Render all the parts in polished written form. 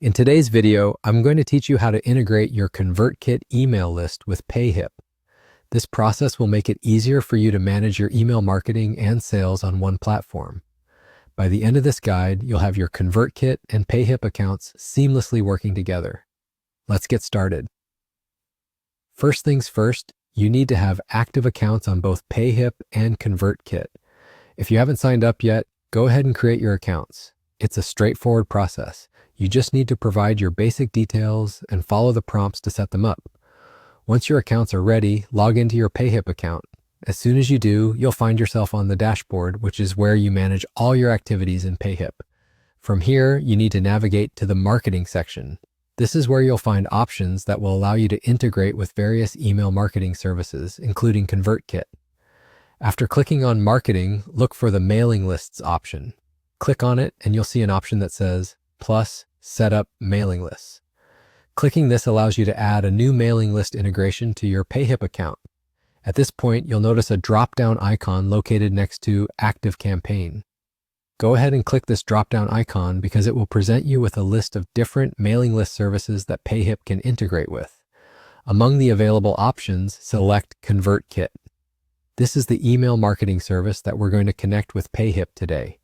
In today's video, I'm going to teach you how to integrate your ConvertKit email list with Payhip. This process will make it easier for you to manage your email marketing and sales on one platform. By the end of this guide, you'll have your ConvertKit and Payhip accounts seamlessly working together. Let's get started. First things first, you need to have active accounts on both Payhip and ConvertKit. If you haven't signed up yet, go ahead and create your accounts. It's a straightforward process. You just need to provide your basic details and follow the prompts to set them up. Once your accounts are ready, log into your Payhip account. As soon as you do, you'll find yourself on the dashboard, which is where you manage all your activities in Payhip. From here, you need to navigate to the marketing section. This is where you'll find options that will allow you to integrate with various email marketing services, including ConvertKit. After clicking on Marketing, look for the Mailing Lists option. Click on it and you'll see an option that says Plus Set Up Mailing Lists. Clicking this allows you to add a new mailing list integration to your Payhip account. At this point, you'll notice a drop-down icon located next to Active Campaign. Go ahead and click this drop-down icon because it will present you with a list of different mailing list services that Payhip can integrate with. Among the available options, select ConvertKit. This is the email marketing service that we're going to connect with Payhip today.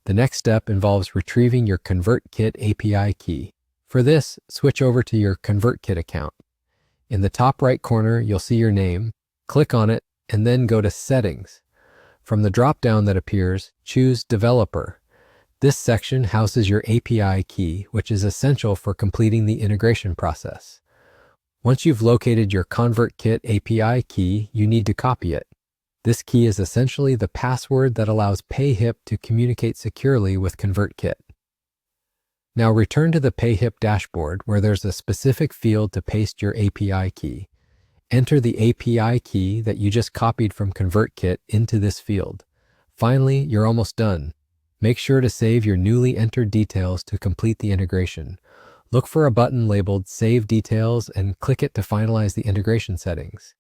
The next step involves retrieving your ConvertKit API key. For this, switch over to your ConvertKit account. In the top right corner, you'll see your name. Click on it and then go to Settings. From the drop-down that appears, choose Developer. This section houses your API key, which is essential for completing the integration process. Once you've located your ConvertKit API key, you need to copy it. This key is essentially the password that allows Payhip to communicate securely with ConvertKit. Now return to the Payhip dashboard where there's a specific field to paste your API key. Enter the API key that you just copied from ConvertKit into this field. Finally, you're almost done. Make sure to save your newly entered details to complete the integration. Look for a button labeled Save Details and click it to finalize the integration settings.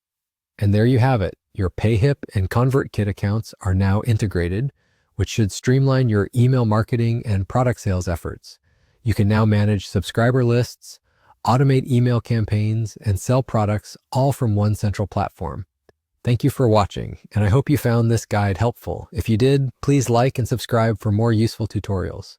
And there you have it. Your Payhip and ConvertKit accounts are now integrated, which should streamline your email marketing and product sales efforts. You can now manage subscriber lists, automate email campaigns, and sell products all from one central platform. Thank you for watching, and I hope you found this guide helpful. If you did, please like and subscribe for more useful tutorials.